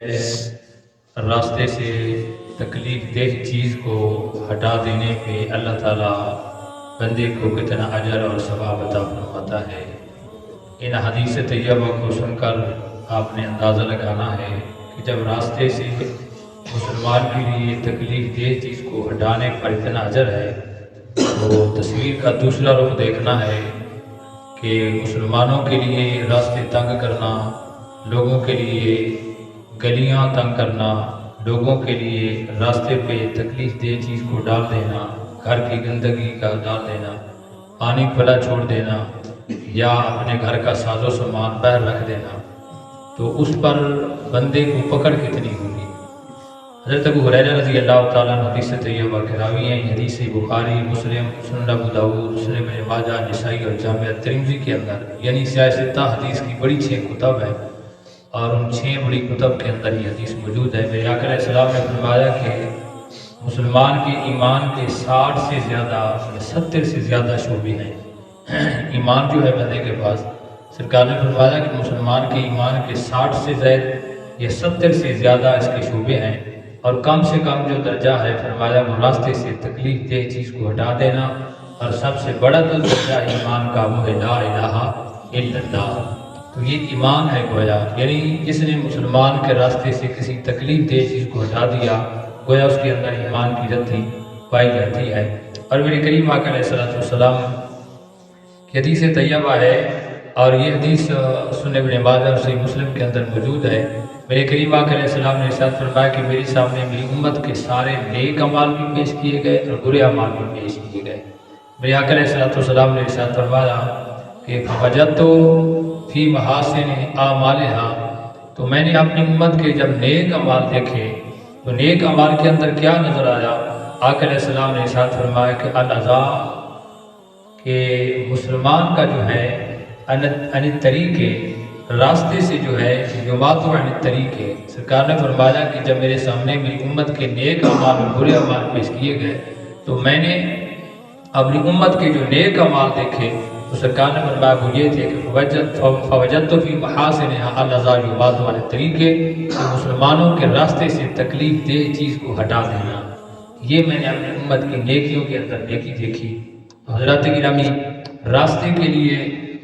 راستے سے تکلیف دہ چیز کو ہٹا دینے پہ اللہ تعالیٰ بندے کو کتنا اجر اور ثواب عطا فرماتا ہے۔ ان حدیث طیبہ کو سن کر آپ نے اندازہ لگانا ہے کہ جب راستے سے مسلمان کے لیے تکلیف دہ چیز کو ہٹانے پر اتنا اجر ہے تو تصویر کا دوسرا رخ دیکھنا ہے کہ مسلمانوں کے لیے راستے تنگ کرنا، لوگوں کے لیے گلیاں تنگ کرنا، لوگوں کے لیے راستے پہ تکلیف دہ چیز کو ڈال دینا، گھر کی گندگی کا ڈال دینا، پانی کھلا چھوڑ دینا یا اپنے گھر کا ساز و سامان باہر رکھ دینا، تو اس پر بندے کو پکڑ کتنی ہوگی۔ حضرت ابو ہریرہ رضی اللہ تعالیٰ عنہ حدیث طیبہ کے راوی ہیں۔ حدیث بخاری، مسلم، سنن ابو داؤد، سنن ابن ماجہ، نسائی اور جامع ترمذی کے اندر یعنی سیاستہ حدیث کی بڑی 6 کتب ہیں اور ان 6 بڑی کتب کے اندر یہ حدیث موجود ہے۔ میرے آقا علیہ السلام نے فرمایا کہ مسلمان کے ایمان کے 60 سے زیادہ 70 سے زیادہ شعبے ہیں۔ ایمان جو ہے بندے کے پاس، سرکار نے فرمایا کہ مسلمان کے ایمان کے 60 سے زائد یا 70 سے زیادہ اس کے شعبے ہیں، اور کم سے کم جو درجہ ہے فرمایا وہ راستے سے تکلیف دہ چیز کو ہٹا دینا، اور سب سے بڑا درجہ ایمان کا وہ ہے لا الہ الا اللہ۔ تو یہ ایمان ہے گویا، یعنی جس نے مسلمان کے راستے سے کسی تکلیف دہ چیز کو ہٹا دیا گویا اس کے اندر ایمان کی رتی پائی جاتی ہے۔ اور میرے کریم آقا علیہ السلام کی حدیث طیبہ ہے، اور یہ حدیث سنن ابن ماجہ اور صحیح مسلم کے اندر موجود ہے۔ میرے کریم آقا علیہ السلام نے ارشاد فرمایا کہ میرے سامنے میری امت کے سارے نیک اعمال بھی پیش کیے گئے اور برے اعمال بھی پیش کیے گئے۔ میرے آقا علیہ السلام نے ارشاد فرمایا کہ فوجدت فی محاسن اعمالها، تو میں نے اپنی امت کے جب نیک اعمال دیکھے تو نیک اعمال کے اندر کیا نظر آیا؟ آقا علیہ السلام نے ارشاد فرمایا کہ الازا، کہ مسلمان کا جو ہے ان طریقے راستے سے جو ہے یماتو عن طریقے، سرکار نے فرمایا کہ جب میرے سامنے میری امت کے نیک اعمال اور برے اعمال پیش کیے گئے تو میں نے اپنی امت کے جو نیک اعمال دیکھے تو سرکار نے فرمایا وہ یہ تھے کہ فوجدت فی محاسنها الازا یماتو عن طریقے، کہ مسلمانوں کے راستے سے تکلیف دہ چیز کو ہٹا دینا، یہ میں نے اپنی امت کی نیکیوں کے اندر نیکی دیکھی۔ حضرات گرامی، راستے کے لیے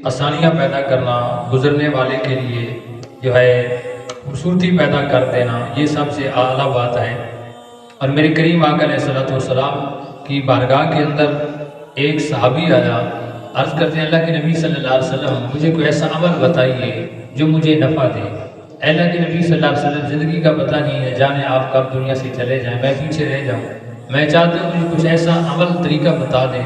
آسانیاں پیدا کرنا، گزرنے والے کے لیے جو ہے خوبصورتی پیدا کر دینا، یہ سب سے اعلیٰ بات ہے۔ اور میرے کریم آقا علیہ السلام کی بارگاہ کے اندر ایک صحابی آیا، عرض کرتے ہیں اللہ کے نبی صلی اللہ علیہ وسلم مجھے کوئی ایسا عمل بتائیے جو مجھے نفع دے۔ اے اللہ کے نبی صلی اللہ علیہ وسلم زندگی کا پتہ نہیں ہے، جانے آپ کب دنیا سے چلے جائیں، میں پیچھے رہ جاؤں، میں چاہتا ہوں مجھے کچھ ایسا عمل طریقہ بتا دیں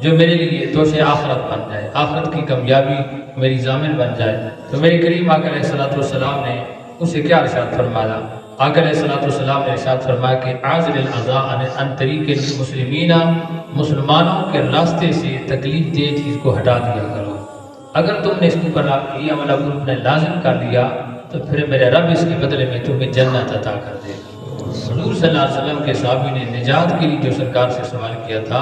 جو میرے لیے توش آخرت بن جائے، آخرت کی کامیابی میری ضامن بن جائے۔ تو میرے کریم آقا علیہ السلام نے اسے کیا ارشاد فرمایا؟ آقا علیہ السلام نے ارشاد فرمایا کہ عازل الازا عن طریق المسلمین، مسلمانوں کے راستے سے تکلیف دہ چیز کو ہٹا دیا کرو۔ اگر تم نے اس کو پر یہ عمل اپنے لازم کر لیا تو پھر میرے رب اس کے بدلے میں تمہیں جنت عطا کر دے گا۔ حضور صلی اللہ علیہ وسلم کے صحابی نے نجات کے لیے جو سرکار سے سوال کیا تھا،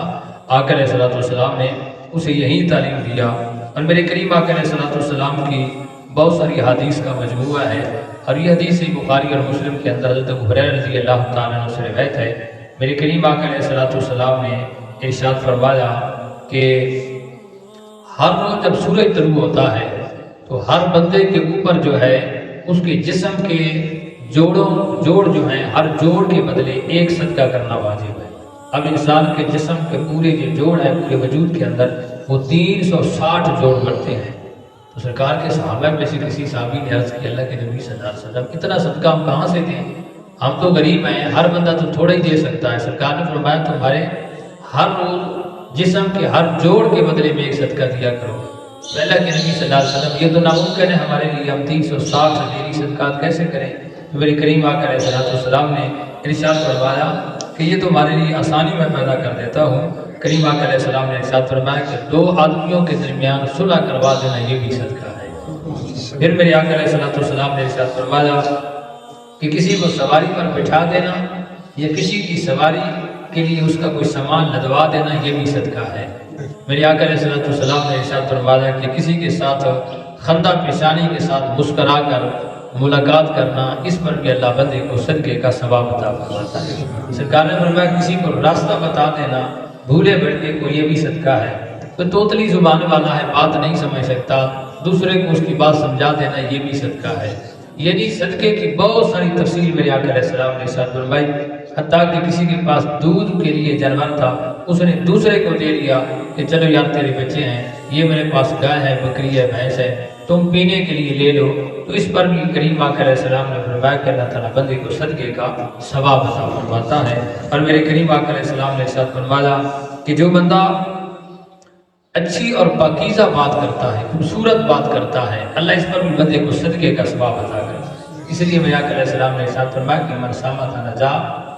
آقا علیہ السلام نے اسے یہی تعلیم دیا۔ اور میرے کریم آقا علیہ السلام کی بہت ساری حدیث کا مجموعہ ہے، اور یہ حدیث بخاری اور مسلم کے اندر حضرت ابو ہریرہ رضی اللہ تعالیٰ عنہ سے روایت ہے۔ میرے کریم آقا علیہ السلام نے ارشاد فرمایا کہ ہر روز جب سورج طلوع ہوتا ہے تو ہر بندے کے اوپر جو ہے اس کے جسم کے جوڑ جو ہیں، ہر جوڑ کے بدلے ایک صدقہ کرنا واجب ہے۔ اب انسان کے جسم کے پورے جو جوڑ ہے پورے وجود کے اندر وہ 360 جوڑ بنتے ہیں۔ تو سرکار کے صحابہ میں سے کسی صحابی نے عرض کی اللہ کے نبی صلی اللہ علیہ وسلم اتنا صدقہ ہم کہاں سے دیں، ہم تو غریب ہیں، ہر بندہ تو تھوڑا ہی دے سکتا ہے۔ سرکار نے فرمایا تمہارے ہر روز جسم کے ہر جوڑ کے بدلے میں ایک صدقہ دیا کرو۔ تو اللہ کے نبی صلی اللہ علیہ وسلم یہ تو ناممکن ہے ہمارے لیے، ہم 360 ڈیلی صدقات کیسے کریں؟ تو میرے کریم آقا علیہ السلام نے ارشاد فرمایا کہ یہ تمہارے لیے آسانی میں پیدا کر دیتا ہوں۔ کریم آقا علیہ السلام نے ارشاد فرمایا کہ 2 آدمیوں کے درمیان صلح کروا دینا یہ بھی صدقہ ہے۔ پھر میرے آقا علیہ السلام نے ارشاد فرمایا کہ کسی کو سواری پر بٹھا دینا یا کسی کی سواری کے لیے اس کا کوئی سامان لدوا دینا یہ بھی صدقہ ہے۔ میرے آقا علیہ السلام نے ارشاد فرمایا کہ کسی کے ساتھ خندہ پیشانی کے ساتھ مسکرا کر ملاقات کرنا، اس پر بھی اللہ بندے کو صدقے کا ثواب عطا فرماتا ہے۔ سرکار نے فرمایا کسی کو راستہ بتا دینا بھولے بھٹکے کو، یہ بھی صدقہ ہے۔ تو توتلی زبان والا ہے، بات نہیں سمجھ سکتا، دوسرے کو اس کی بات سمجھا دینا، یہ بھی صدقہ ہے۔ یعنی صدقے کی بہت ساری تفصیل میرے آقا علیہ السلام نے ساتھ فرمائی، حتیٰ کہ کسی کے پاس دودھ کے لیے جانور تھا، اس نے دوسرے کو دے دیا کہ چلو یار تیرے بچے ہیں، یہ میرے پاس گائے ہے، بکری ہے، بھینس ہے، تم پینے کے لیے لے لو۔ تو اس پر بھی کریم آقا علیہ السلام نے فرمایا کہ اللہ تعالیٰ بندے کو صدقے کا ثواب عطا فرماتا ہے۔ اور میرے کریم آقا علیہ السلام نے ساتھ فرمایا کہ جو بندہ اچھی اور پاکیزہ بات کرتا ہے، خوبصورت بات کرتا ہے، اللہ اس پر بھی بندے کو صدقے کا ثواب عطا کرتا ہے۔ اس لیے میرے آقا علیہ السلام نے ارشاد فرمایا کہ من صامت نجا،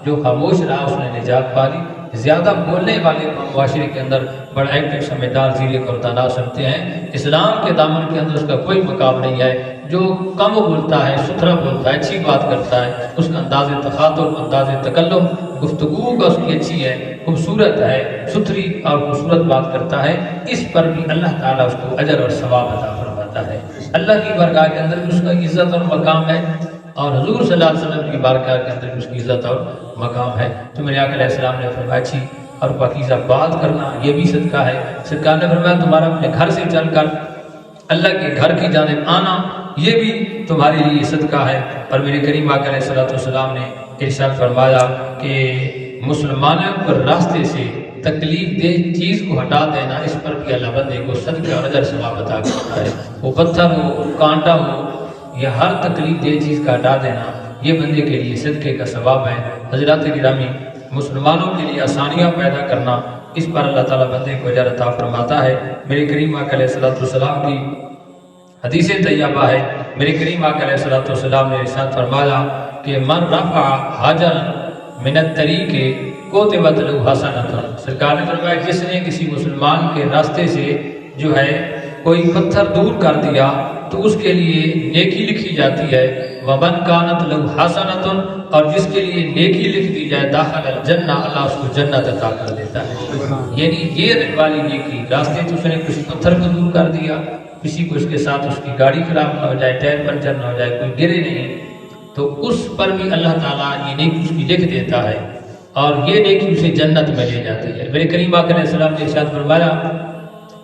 جو خاموش رہا اس نے نجات پا لی۔ زیادہ بولنے والے معاشرے کے اندر بڑا ایکٹیو، سمجھدار، ذیل اور دانا سمجھتے ہیں، اسلام کے دامن کے اندر اس کا کوئی مقام نہیں ہے۔ جو کم بولتا ہے، ستھرا بولتا ہے، اچھی بات کرتا ہے، اس کا انداز تخاطب، انداز تکلم، گفتگو کا اس کی اچھی ہے، خوبصورت ہے، ستھری اور خوبصورت بات کرتا ہے، اس پر بھی اللہ تعالیٰ اس کو اجر اور ثواب عطا فرماتا ہے۔ اللہ کی بارگاہ کے اندر بھی اس کا عزت اور مقام ہے، اور حضور صلی اللہ علیہ وسلم کی بارگاہ کے اندر بھی اس کی عزت اور مقام ہے۔ تو میرے آقا علیہ السلام نے فرمایا اچھی اور پاکیزہ بات کرنا یہ بھی صدقہ ہے۔ سرکار نے فرمایا تمہارا اپنے گھر سے چل کر اللہ کے گھر کی جانب آنا یہ بھی تمہارے لیے صدقہ ہے۔ اور میرے کریم آقا علیہ السلام نے ارشاد فرمایا کہ مسلمانوں پر راستے سے تکلیف دہ چیز کو ہٹا دینا، اس پر بھی اللہ بندے کو صدقہ اور اجر ثواب عطا کرتا ہے۔ وہ پتھر ہو، کانٹا ہو، یا ہر تکلیف دہ چیز کا ہٹا دینا یہ بندے کے لیے صدقے کا ثواب ہے۔ حضرات گرامی، مسلمانوں کے لیے آسانیاں پیدا کرنا، اس پر اللہ تعالیٰ بندے کو اجر عطا فرماتا ہے۔ میرے کریم آقا علیہ السلام کی حدیث طیبہ ہے، میرے کریم آقا علیہ السلام نے ارشاد فرمایا کہ من رفع حجرا من الطریق کتبت لہ حسنۃ۔ سرکار نے فرمایا جس نے کسی مسلمان کے راستے سے جو ہے کوئی پتھر دور کر دیا تو اس کے لیے نیکی لکھی جاتی ہے۔ ومن کانت لہ حسنۃ، اور جس کے لیے نیکی لکھ دی جائے داخل الجنہ، اللہ اس کو جنت عطا کر دیتا ہے۔ یعنی یہ والی نیکی، راستے تو اس نے کچھ پتھر کو دور کر دیا، کسی کو اس کے ساتھ اس کی گاڑی خراب نہ ہو جائے، ٹائر پنچر نہ ہو جائے، کوئی گرے نہیں، تو اس پر بھی اللہ تعالیٰ یہ نیکی اس کی لکھ دیتا ہے اور یہ نیکی اسے جنت میں لے جاتی ہے۔ میرے کریم آقا علیہ السلام نے ارشاد فرمایا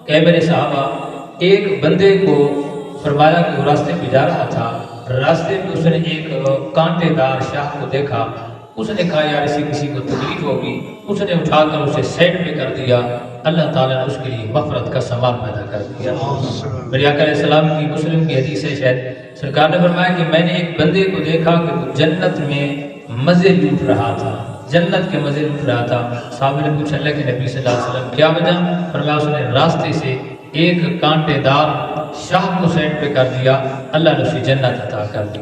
کہ میرے صحابہ، ایک بندے کو فرمایا کہ وہ راستے پہ جا رہا تھا، راستے میں اس نے ایک کانٹے دار شاخ کو دیکھا، اس نے کہا یار اسے کسی کو تکلیف ہوگی، اس نے اٹھا کر اسے سائڈ پہ کر دیا، اللہ تعالیٰ نے اس کے لیے مغفرت کا سامان پیدا کر دیا۔ میرے آقا علیہ السلام کی مسلم کی حدیث ہے، شاید سرکار نے فرمایا کہ میں نے ایک بندے کو دیکھا کہ وہ جنت میں مزے لوٹ رہا تھا، جنت کے مزے لوٹ رہا تھا۔ صحابہ نے پوچھا اللہ کے نبی صلی اللہ علیہ وسلم کیا وجہ؟ فرمایا اس نے راستے سے ایک کانٹے دار شاہ کو سائڈ پہ کر دیا، اللہ نے اسے جنت عطا کر دی۔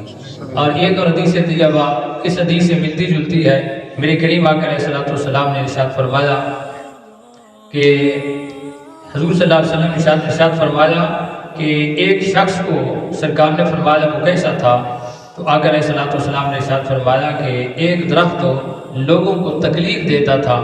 اور ایک اور حدیث طیبہ اس حدیث سے ملتی جلتی ہے، میرے کریم آقا علیہ السلام نے ارشاد فرمایا کہ حضور صلی اللہ علیہ وسلم نے ارشاد فرمایا کہ ایک شخص کو سرکار نے فرمایا وہ کیسا تھا، تو آقا علیہ السلام نے ارشاد فرمایا کہ ایک درخت لوگوں کو تکلیف دیتا تھا،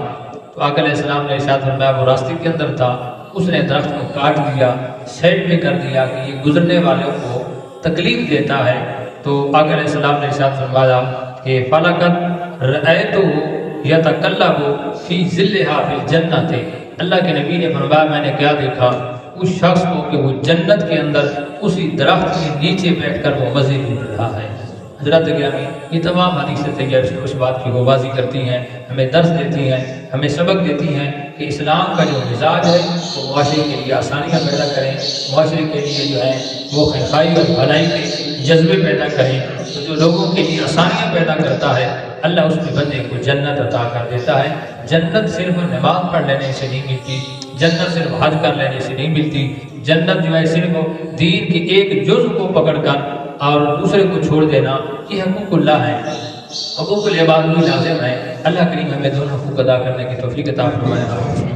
تو آقا علیہ السلام نے ارشاد فرمایا وہ راستے کے اندر تھا، اس نے درخت کو کاٹ دیا، سائڈ پہ کر دیا کہ یہ گزرنے والوں کو تکلیف دیتا ہے۔ تو آقا علیہ السلام نے ارشاد فرمایا کہ فَلَقَدْ رَأَيْتُهُ يَتَقَلَّبُ فِي ظِلِّهَا فِي الْجَنَّةِ۔ اللہ کے نبی نے فرمایا میں نے کیا دیکھا اس شخص کو کہ وہ جنت کے اندر اسی درخت کے نیچے بیٹھ کر وہ مزے لوٹ رہا ہے۔ حضرات گرامی، یہ تمام حدیثیں طیبہ اس بات کی گواہی کرتی ہیں، ہمیں درس دیتی ہیں، ہمیں سبق دیتی ہیں کہ اسلام کا جو مزاج ہے وہ معاشرے کے لیے آسانیاں پیدا کریں، معاشرے کے لیے جو ہے وہ خیرائی اور بھلائی کے جذبے پیدا کریں۔ تو جو لوگوں کے لیے آسانیاں پیدا کرتا ہے اللہ اس کے بندے کو جنت عطا کر دیتا ہے۔ جنت صرف نماز پڑھ لینے سے نہیں ملتی، جنت صرف حج کر لینے سے نہیں ملتی، جنت جو ہے صرف دین کے ایک جزء کو پکڑ کر اور دوسرے کو چھوڑ دینا، یہ حقوق اللہ ہے، حقوق العباد بھی لازم ہے۔ اللہ کریم ہمیں دونوں حقوق ادا کرنے کی توفیق عطا فرمائے۔